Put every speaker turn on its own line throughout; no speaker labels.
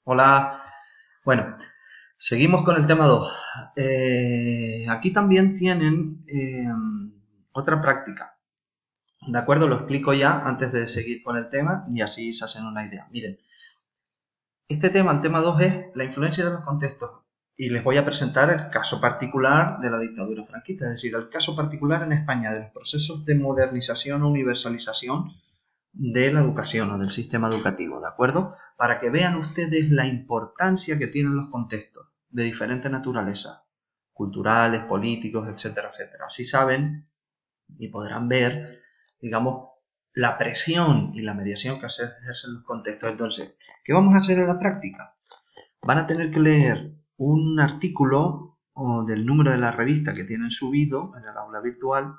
Hola. Bueno, seguimos con el tema 2. Aquí también tienen otra práctica. ¿De acuerdo? Lo explico ya antes de seguir con el tema y así se hacen una idea. Miren, este tema, el tema 2 es la influencia de los contextos. Y les voy a presentar el caso particular de la dictadura franquista, es decir, el caso particular en España de los procesos de modernización o universalización de la educación o del sistema educativo, ¿de acuerdo? Para que vean ustedes la importancia que tienen los contextos de diferente naturaleza, culturales, políticos, etcétera, etcétera. Así saben y podrán ver, digamos, la presión y la mediación que ejercen los contextos. Entonces, ¿qué vamos a hacer en la práctica? Van a tener que leer un artículo o del número de la revista que tienen subido en el aula virtual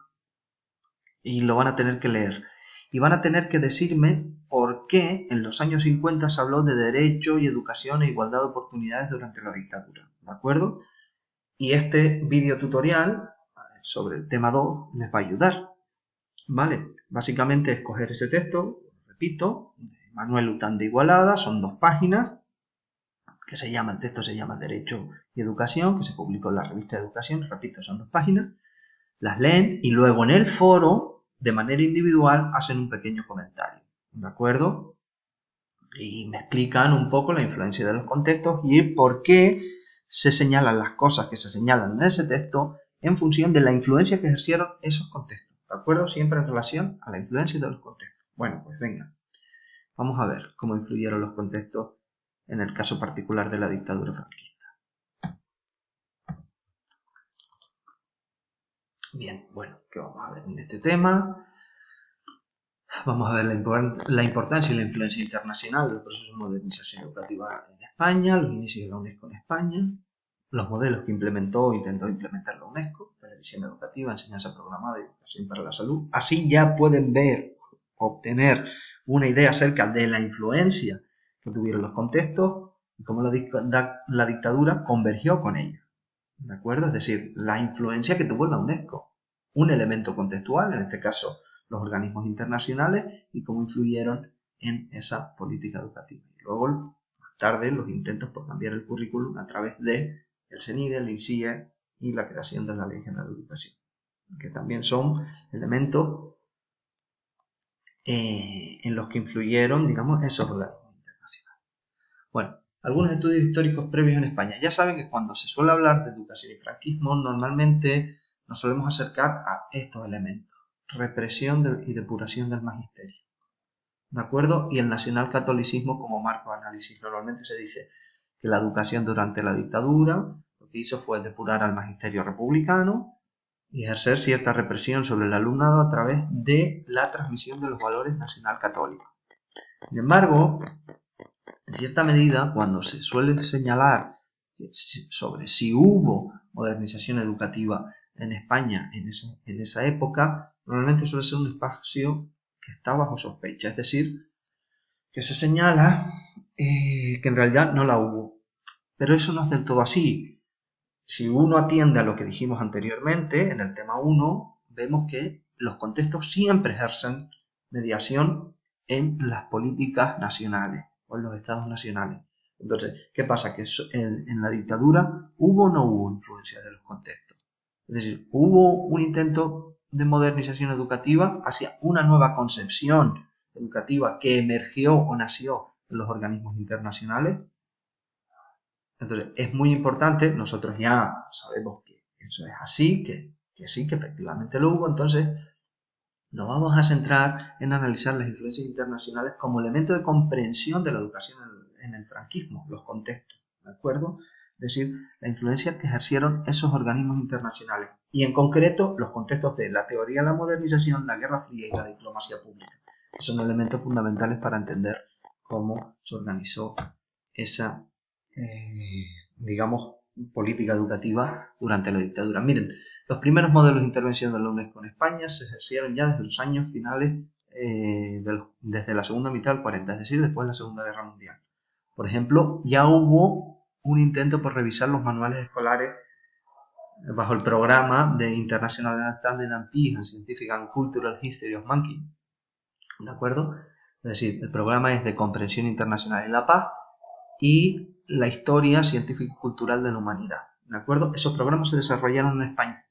y lo van a tener que leer. Y van a tener que decirme por qué en los años 50 se habló de derecho y educación e igualdad de oportunidades durante la dictadura, ¿de acuerdo? Y este video tutorial sobre el tema 2 les va a ayudar, ¿vale? Básicamente es coger ese texto, repito, de Manuel Után de Igualada, son 2 páginas, que se llama, el texto se llama Derecho y Educación, que se publicó en la revista de Educación, repito, son 2 páginas, las leen y luego en el foro, de manera individual, hacen un pequeño comentario, ¿de acuerdo? Y me explican un poco la influencia de los contextos y por qué se señalan las cosas que se señalan en ese texto en función de la influencia que ejercieron esos contextos, ¿de acuerdo? Siempre en relación a la influencia de los contextos. Bueno, pues venga, vamos a ver cómo influyeron los contextos en el caso particular de la dictadura franquista. Bien, bueno, ¿qué vamos a ver en este tema? Vamos a ver la importancia y la influencia internacional del proceso de modernización educativa en España, los inicios de la UNESCO en España, los modelos que implementó o intentó implementar la UNESCO, televisión educativa, enseñanza programada y educación para la salud. Así ya pueden ver, obtener una idea acerca de la influencia que tuvieron los contextos y cómo la dictadura convergió con ellos. ¿De acuerdo? Es decir, la influencia que tuvo la UNESCO. Un elemento contextual, en este caso los organismos internacionales, y cómo influyeron en esa política educativa. Y luego, más tarde, los intentos por cambiar el currículum a través de el CENIDE, el INSIE y la creación de la Ley General de Educación, que también son elementos en los que influyeron, digamos, esos organismos internacionales. Bueno, algunos estudios históricos previos en España. Ya saben que cuando se suele hablar de educación y franquismo, normalmente nos solemos acercar a estos elementos. Represión y depuración del magisterio, ¿de acuerdo? Y el nacionalcatolicismo como marco de análisis. Normalmente se dice que la educación durante la dictadura lo que hizo fue depurar al magisterio republicano y ejercer cierta represión sobre el alumnado a través de la transmisión de los valores nacionalcatólicos. Sin embargo, en cierta medida, cuando se suele señalar sobre si hubo modernización educativa en España en esa época, normalmente suele ser un espacio que está bajo sospecha, es decir, que se señala que en realidad no la hubo. Pero eso no es del todo así. Si uno atiende a lo que dijimos anteriormente, en el tema 1, vemos que los contextos siempre ejercen mediación en las políticas nacionales o en los estados nacionales. Entonces, ¿qué pasa? Que en la dictadura hubo o no hubo influencia de los contextos. Es decir, hubo un intento de modernización educativa hacia una nueva concepción educativa que emergió o nació en los organismos internacionales. Entonces, es muy importante, nosotros ya sabemos que eso es así, que sí, que efectivamente lo hubo, entonces nos vamos a centrar en analizar las influencias internacionales como elemento de comprensión de la educación en el franquismo, los contextos, ¿de acuerdo? Es decir, la influencia que ejercieron esos organismos internacionales y en concreto los contextos de la teoría de la modernización, la Guerra Fría y la diplomacia pública, que son elementos fundamentales para entender cómo se organizó esa digamos, política educativa durante la dictadura. Miren, los primeros modelos de intervención de la UNESCO en España se ejercieron ya desde los años finales, desde la segunda mitad del 40, es decir, después de la Segunda Guerra Mundial. Por ejemplo, ya hubo un intento por revisar los manuales escolares bajo el programa de International Standard and Peace and Scientific and Cultural History of Mankind. ¿De acuerdo? Es decir, el programa es de comprensión internacional y la paz, y la historia científica y cultural de la humanidad. ¿De acuerdo? Esos programas se desarrollaron en España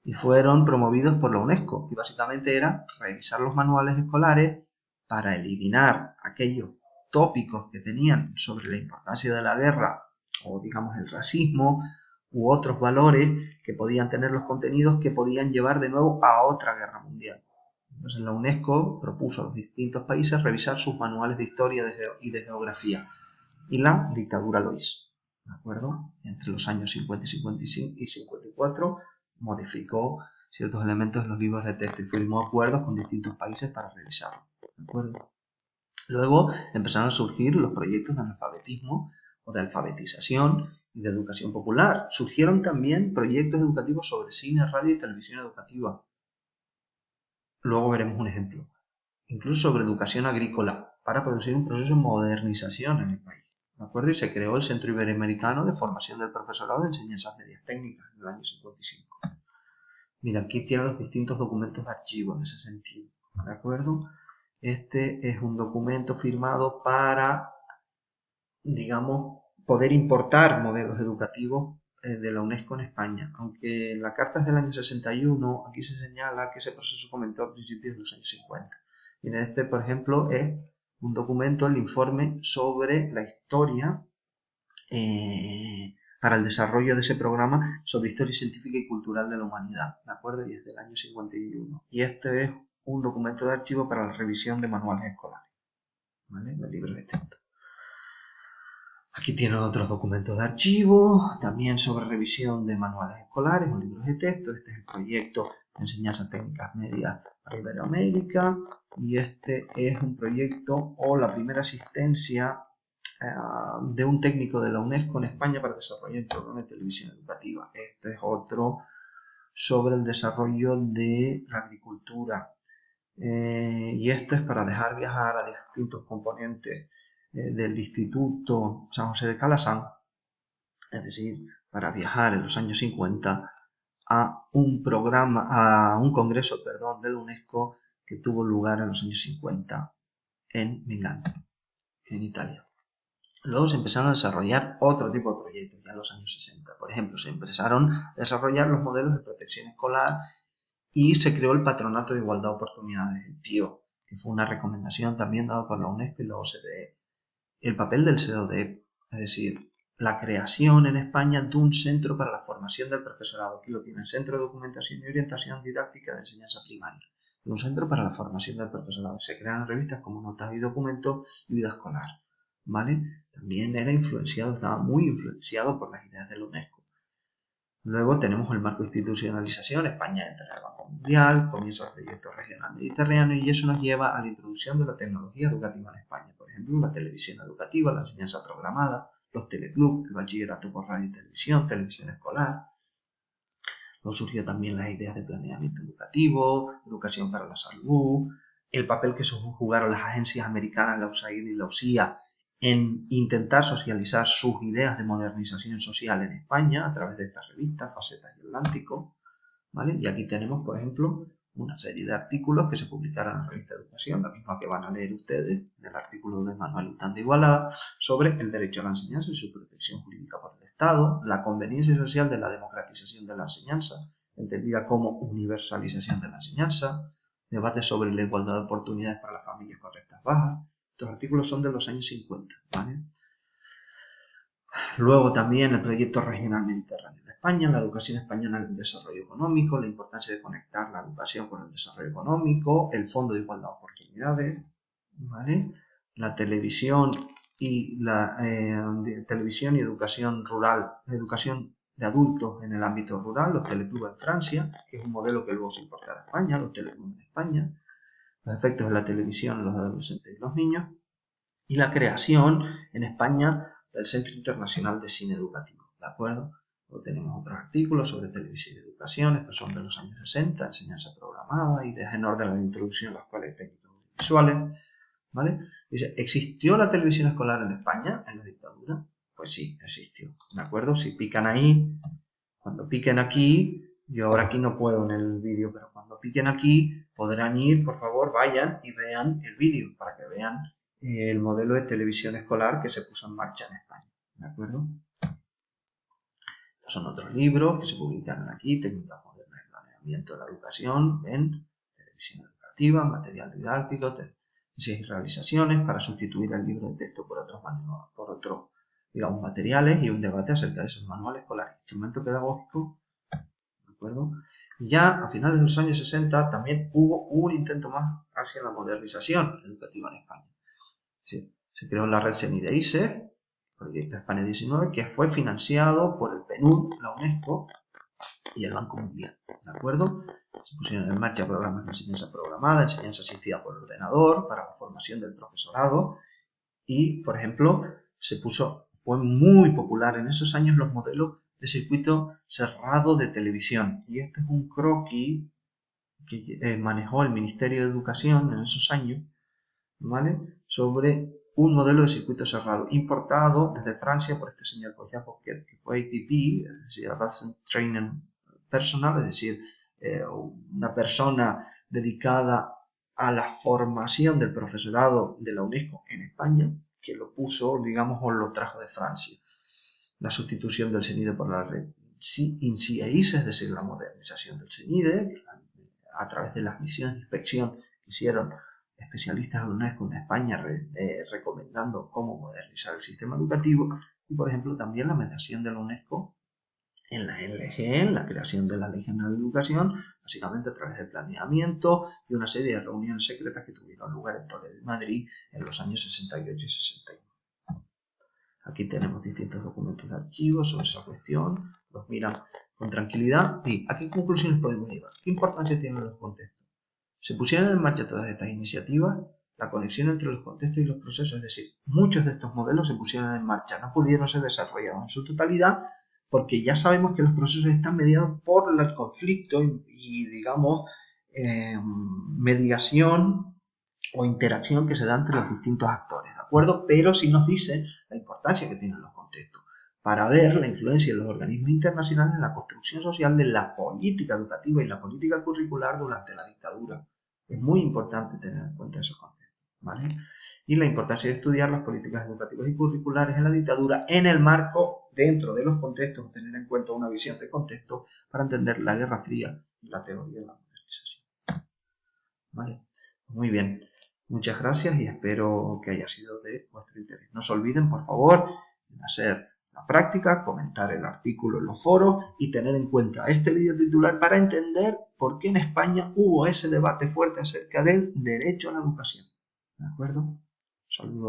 y fueron promovidos por la UNESCO. Y básicamente era revisar los manuales escolares para eliminar aquellos tópicos que tenían sobre la importancia de la guerra o, digamos, el racismo u otros valores que podían tener los contenidos que podían llevar de nuevo a otra guerra mundial. Entonces la UNESCO propuso a los distintos países revisar sus manuales de historia y de geografía, y la dictadura lo hizo, ¿de acuerdo? Entre los años 50 y 54 modificó ciertos elementos de los libros de texto y firmó acuerdos con distintos países para revisarlo, ¿de acuerdo? Luego empezaron a surgir los proyectos de analfabetismo o de alfabetización y de educación popular. Surgieron también proyectos educativos sobre cine, radio y televisión educativa. Luego veremos un ejemplo. Incluso sobre educación agrícola, para producir un proceso de modernización en el país. ¿De acuerdo? Y se creó el Centro Iberoamericano de Formación del Profesorado de Enseñanzas Medias Técnicas en el año 55. Mira, aquí tienen los distintos documentos de archivo en ese sentido. ¿De acuerdo? Este es un documento firmado para, digamos, poder importar modelos educativos de la UNESCO en España. Aunque la carta es del año 61, aquí se señala que ese proceso comenzó a principios de los años 50. Y en este, por ejemplo, es un documento, el informe sobre la historia para el desarrollo de ese programa sobre historia científica y cultural de la humanidad, ¿de acuerdo? Y es del año 51. Y este es un documento de archivo para la revisión de manuales escolares, ¿vale? De libros de texto. Aquí tienen otros documentos de archivo, también sobre revisión de manuales escolares o libros de texto. Este es el proyecto de enseñanza técnicas medias para Iberoamérica. Y este es un proyecto o la primera asistencia de un técnico de la UNESCO en España para desarrollar un programa de televisión educativa. Este es otro sobre el desarrollo de la agricultura. Y este es para dejar viajar a distintos componentes del Instituto San José de Calasanz, es decir, para viajar en los años 50 a un congreso de la UNESCO que tuvo lugar en los años 50 en Milán, en Italia. Luego se empezaron a desarrollar otro tipo de proyectos ya en los años 60. Por ejemplo, se empezaron a desarrollar los modelos de protección escolar y se creó el Patronato de Igualdad de Oportunidades, el PIO, que fue una recomendación también dada por la UNESCO y la OCDE. El papel del CEDODEP, es decir, la creación en España de un centro para la formación del profesorado. Aquí lo tienen, Centro de Documentación y Orientación Didáctica de Enseñanza Primaria. Un centro para la formación del profesorado. Se crean revistas como Notas y Documentos y Vida Escolar, ¿vale? También estaba muy influenciado por las ideas de la UNESCO. Luego tenemos el marco de institucionalización. España entra en el Banco Mundial, comienza el proyecto regional mediterráneo y eso nos lleva a la introducción de la tecnología educativa en España. Por ejemplo, la televisión educativa, la enseñanza programada, los teleclubs, el bachillerato por radio y televisión escolar. Luego surgió también las ideas de planeamiento educativo, educación para la salud, el papel que jugaron las agencias americanas, la USAID y la UCIA, en intentar socializar sus ideas de modernización social en España a través de estas revistas, Facetas y Atlántico, ¿vale? Y aquí tenemos, por ejemplo, una serie de artículos que se publicaron en la revista Educación, la misma que van a leer ustedes, del artículo de Manuel Lután de Igualada, sobre el derecho a la enseñanza y su protección jurídica por el Estado, la conveniencia social de la democratización de la enseñanza, entendida como universalización de la enseñanza, debate sobre la igualdad de oportunidades para las familias con rentas bajas. Estos artículos son de los años 50, ¿vale? Luego también el proyecto regional mediterráneo en España, la educación española en el desarrollo económico, la importancia de conectar la educación con el desarrollo económico, el Fondo de Igualdad de Oportunidades, ¿vale? La televisión y televisión y educación rural, educación de adultos en el ámbito rural, los teleclubs en Francia, que es un modelo que luego se importará a España, los teleclubs en España, los efectos de la televisión en los adolescentes y los niños, y la creación en España del Centro Internacional de Cine Educativo, ¿de acuerdo? Luego tenemos otros artículos sobre televisión y educación, estos son de los años 60, enseñanza programada, ideas en orden a la introducción a las escuelas técnicas audiovisuales, ¿vale? Dice, ¿existió la televisión escolar en España en la dictadura? Pues sí, existió, ¿de acuerdo? Si pican ahí, cuando piquen aquí, yo ahora aquí no puedo en el vídeo, pero cuando piquen aquí podrán ir, por favor, vayan y vean el vídeo para que vean el modelo de televisión escolar que se puso en marcha en España, ¿de acuerdo? Estos son otros libros que se publicaron aquí, Técnicas modernas de planeamiento de la educación, en televisión educativa, material didáctico, tesis y realizaciones, para sustituir el libro de texto por otros digamos, materiales, y un debate acerca de esos manuales escolares, instrumento pedagógico, ¿de acuerdo? Y ya a finales de los años 60 también hubo un intento más hacia la modernización educativa en España. Sí, se creó la red CENIDE-ISE, Proyecto España 19, que fue financiado por el PNUD, la UNESCO y el Banco Mundial, ¿de acuerdo? Se pusieron en marcha programas de enseñanza programada, enseñanza asistida por ordenador para la formación del profesorado y, por ejemplo, fue muy popular en esos años los modelos de circuito cerrado de televisión. Y este es un croquis que manejó el Ministerio de Educación en esos años, ¿vale? Sobre un modelo de circuito cerrado importado desde Francia por este señor que fue ATP, es decir, Advanced Training Personnel, es decir, una persona dedicada a la formación del profesorado de la UNESCO en España, que lo puso, digamos, o lo trajo de Francia. La sustitución del CENIDE por la red INSI-EISE, es decir, la modernización del CENIDE, a través de las misiones de inspección que hicieron especialistas de la UNESCO en España recomendando cómo modernizar el sistema educativo, y por ejemplo también la mediación de la UNESCO en la LGE, en la creación de la Ley General de Educación, básicamente a través del planeamiento y una serie de reuniones secretas que tuvieron lugar en Toledo y Madrid en los años 68 y 69. Aquí tenemos distintos documentos de archivo sobre esa cuestión, los miran con tranquilidad. ¿Y a qué conclusiones podemos llegar? ¿Qué importancia tienen los contextos? Se pusieron en marcha todas estas iniciativas, la conexión entre los contextos y los procesos, es decir, muchos de estos modelos se pusieron en marcha, no pudieron ser desarrollados en su totalidad, porque ya sabemos que los procesos están mediados por el conflicto y digamos, mediación o interacción que se da entre los distintos actores, ¿de acuerdo? Pero sí nos dice la importancia que tienen los contextos para ver la influencia de los organismos internacionales en la construcción social de la política educativa y la política curricular durante la dictadura. Es muy importante tener en cuenta esos contextos, ¿vale? Y la importancia de estudiar las políticas educativas y curriculares en la dictadura en el marco, dentro de los contextos, tener en cuenta una visión de contexto para entender la Guerra Fría y la teoría de la modernización. ¿Vale? Muy bien. Muchas gracias y espero que haya sido de vuestro interés. No se olviden, por favor, de hacer la práctica, comentar el artículo en los foros y tener en cuenta este vídeo titular para entender por qué en España hubo ese debate fuerte acerca del derecho a la educación. ¿De acuerdo? Saludos.